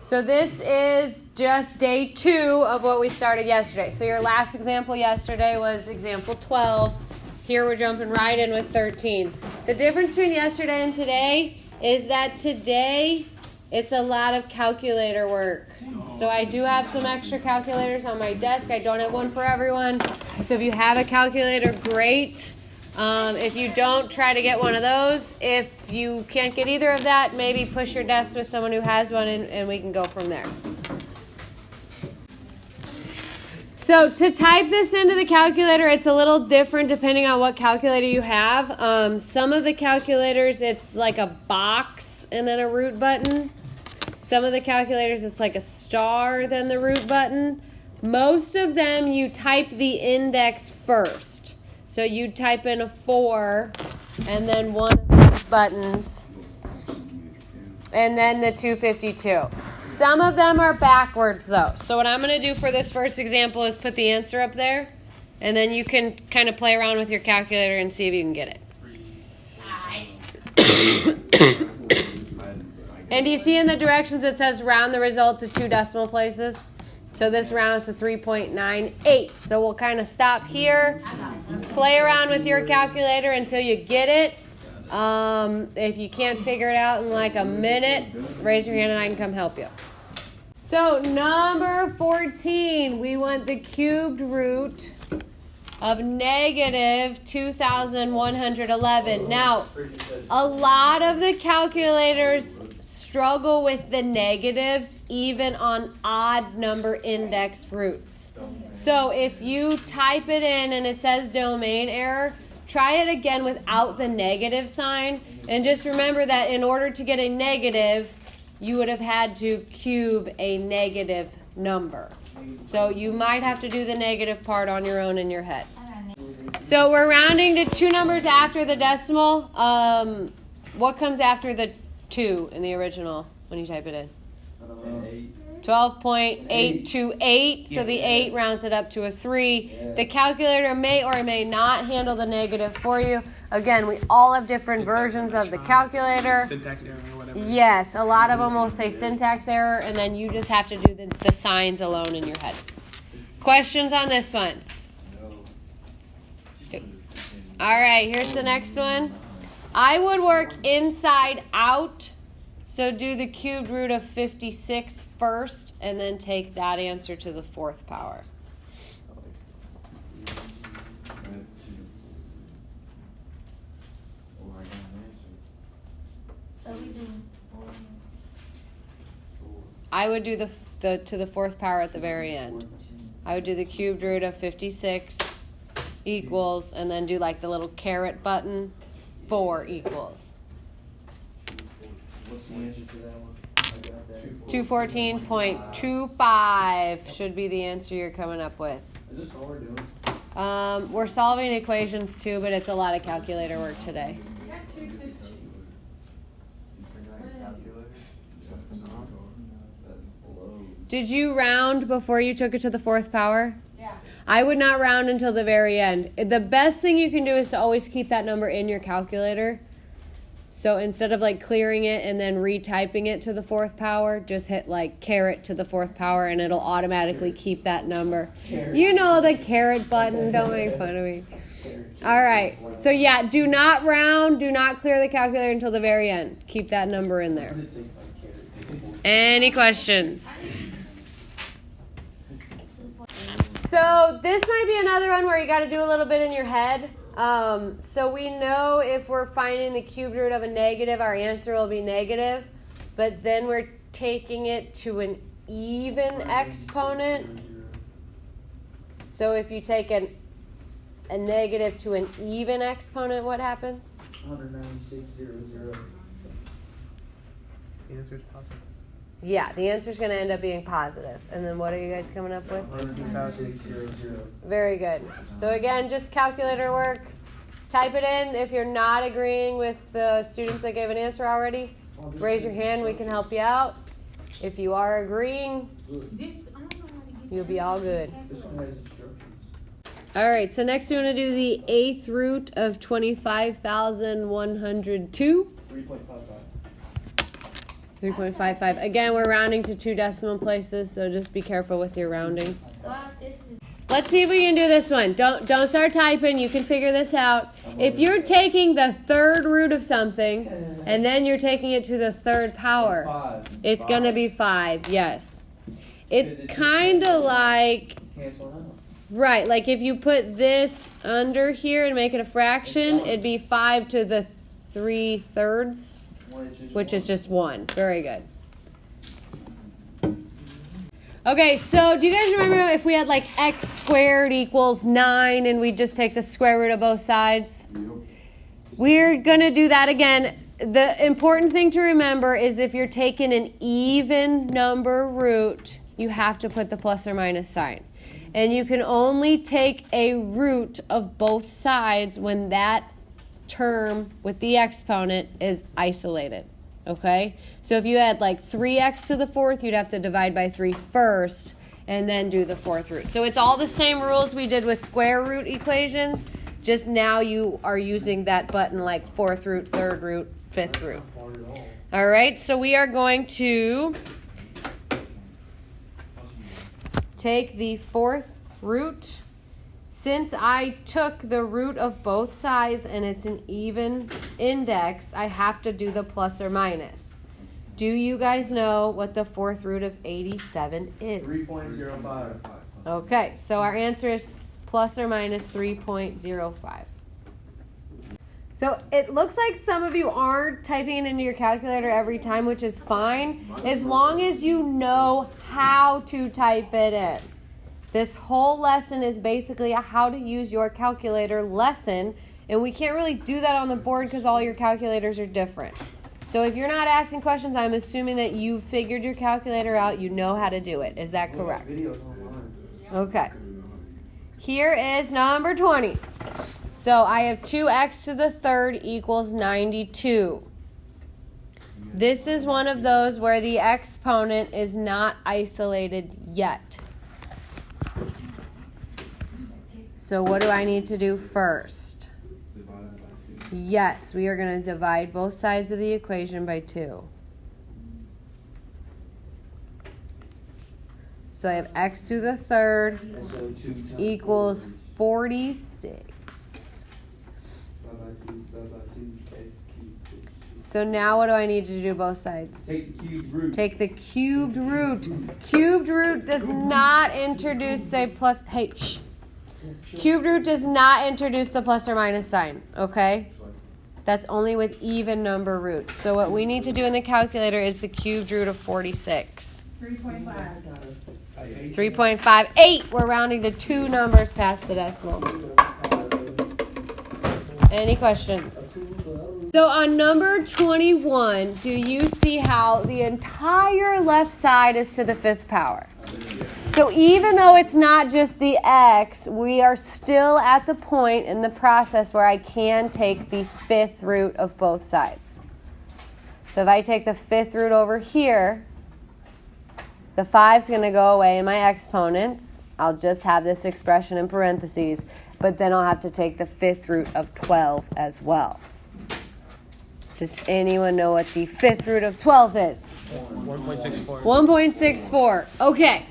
So this is just day 2 of what we started yesterday. So your last example yesterday was example 12. Here we're jumping right in with 13. The difference between yesterday and today is that today it's a lot of calculator work. So I do have some extra calculators on my desk. I don't have one for everyone. So if you have a calculator, great. If you don't, try to get one of those. If you can't get either of that, maybe push your desk with someone who has one and we can go from there. So to type this into the calculator, it's a little different depending on what calculator you have. Some of the calculators, it's like a box and then a root button. Some of the calculators, it's like a star, then the root button. Most of them, you type the index first. So you type in a 4, and then one of these buttons, and then the 252. Some of them are backwards, though. So what I'm going to do for this first example is put the answer up there, and then you can kind of play around with your calculator and see if you can get it. And do you see in the directions it says round the result to 2 decimal places? So this rounds to 3.98. So we'll kind of stop here, play around with your calculator until you get it. If you can't figure it out in like a minute, raise your hand and I can come help you. So number 14, we want the cubed root of negative 2,111. Now, a lot of the calculators struggle with the negatives even on odd number index roots. So if you type it in and it says domain error, try it again without the negative sign. And just remember that in order to get a negative, you would have had to cube a negative number. So you might have to do the negative part on your own in your head. So we're rounding to 2 numbers after the decimal. What comes after the 2 in the original when you type it in? 12.828. So the 8 rounds it up to a 3. The calculator may or may not handle the negative for you. Again, we all have different versions of the calculator. Syntax error or whatever. Yes, a lot of them will say syntax error, and then you just have to do the signs alone in your head. Questions on this one? All right, here's the next one. I would work inside out, so do the cubed root of 56 first, and then take that answer to the 4th power. I would do the to the 4th power at the very end. I would do the cubed root of 56 equals, and then do like the little caret button, 4 equals. What's the answer to that one? 214.25 should be the answer you're coming up with. Is this hard doing? We're solving equations too, but it's a lot of calculator work today. Did you round before you took it to the 4th power? Yeah. I would not round until the very end. The best thing you can do is to always keep that number in your calculator. So instead of like clearing it and then retyping it to the 4th power, just hit like caret to the 4th power and it'll automatically keep that number. You know the caret button. Don't make fun of me. All right. So yeah, do not round. Do not clear the calculator until the very end. Keep that number in there. Any questions? So this might be another one where you got to do a little bit in your head. So we know if we're finding the cubed root of a negative, our answer will be negative. But then we're taking it to an even exponent. So if you take a negative to an even exponent, what happens? 196.00. The answer is positive. Yeah, the answer is going to end up being positive. And then what are you guys coming up with? 196.00. Very good. So again, just calculator work. Type it in. If you're not agreeing with the students that gave an answer already, raise your hand. We can help you out. If you are agreeing, you'll be all good. This one has instructions. All right, so next we're going to do the 8th root of 25,102. 3.55. 3.55. Again, we're rounding to 2 decimal places, so just be careful with your rounding. Let's see if we can do this one. Don't start typing. You can figure this out. If you're taking the third root of something, and then you're taking it to the third power, it's going to be 5, yes. It's kind of like, Cancel out. right, like if you put this under here and make it a fraction, it'd be 5 to the 3/3, which is just 1. Very good. Okay, so do you guys remember if we had like x squared equals 9 and we just take the square root of both sides? Yep. We're going to do that again. The important thing to remember is if you're taking an even number root, you have to put the plus or minus sign. And you can only take a root of both sides when that term with the exponent is isolated. Okay? So if you had like 3x to the 4th, you'd have to divide by 3 first and then do the 4th root. So it's all the same rules we did with square root equations, just now you are using that button like 4th root, 3rd root, 5th root. All right, so we are going to take the 4th root. Since I took the root of both sides and it's an even index, I have to do the plus or minus. Do you guys know what the 4th root of 87 is? 3.05. Okay, so our answer is plus or minus 3.05. So it looks like some of you aren't typing it into your calculator every time, which is fine, as long as you know how to type it in. This whole lesson is basically a how to use your calculator lesson, and we can't really do that on the board because all your calculators are different. So if you're not asking questions, I'm assuming that you figured your calculator out, you know how to do it. Is that correct? Videos online. Okay. Here is number 20. So I have 2x to the 3rd equals 92. This is one of those where the exponent is not isolated yet. So what do I need to do first? Yes, we are going to divide both sides of the equation by 2. So I have x to the 3rd And so 2 times equals 46. So now what do I need to do both sides? Take the cubed root. Take the cubed root. Cubed root does not introduce a plus. Hey, shh. Cubed root does not introduce the plus or minus sign, okay? That's only with even number roots. So what we need to do in the calculator is the cubed root of 46. 3.5. 3.58. We're rounding to 2 numbers past the decimal. Any questions? So on number 21, do you see how the entire left side is to the 5th power? So even though it's not just the x, we are still at the point in the process where I can take the 5th root of both sides. So if I take the 5th root over here, the 5's going to go away in my exponents. I'll just have this expression in parentheses, but then I'll have to take the 5th root of 12 as well. Does anyone know what the 5th root of 12 is? 1.64. 1.64. Okay.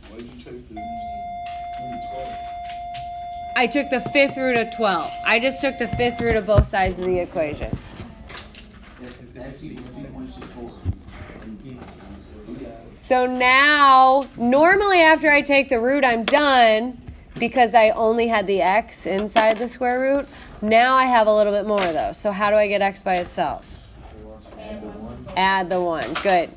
Why did you take the I took the 5th root of 12. I just took the 5th root of both sides of the equation. So now, normally after I take the root, I'm done because I only had the x inside the square root. Now I have a little bit more though. So how do I get x by itself? Add the 1. Good.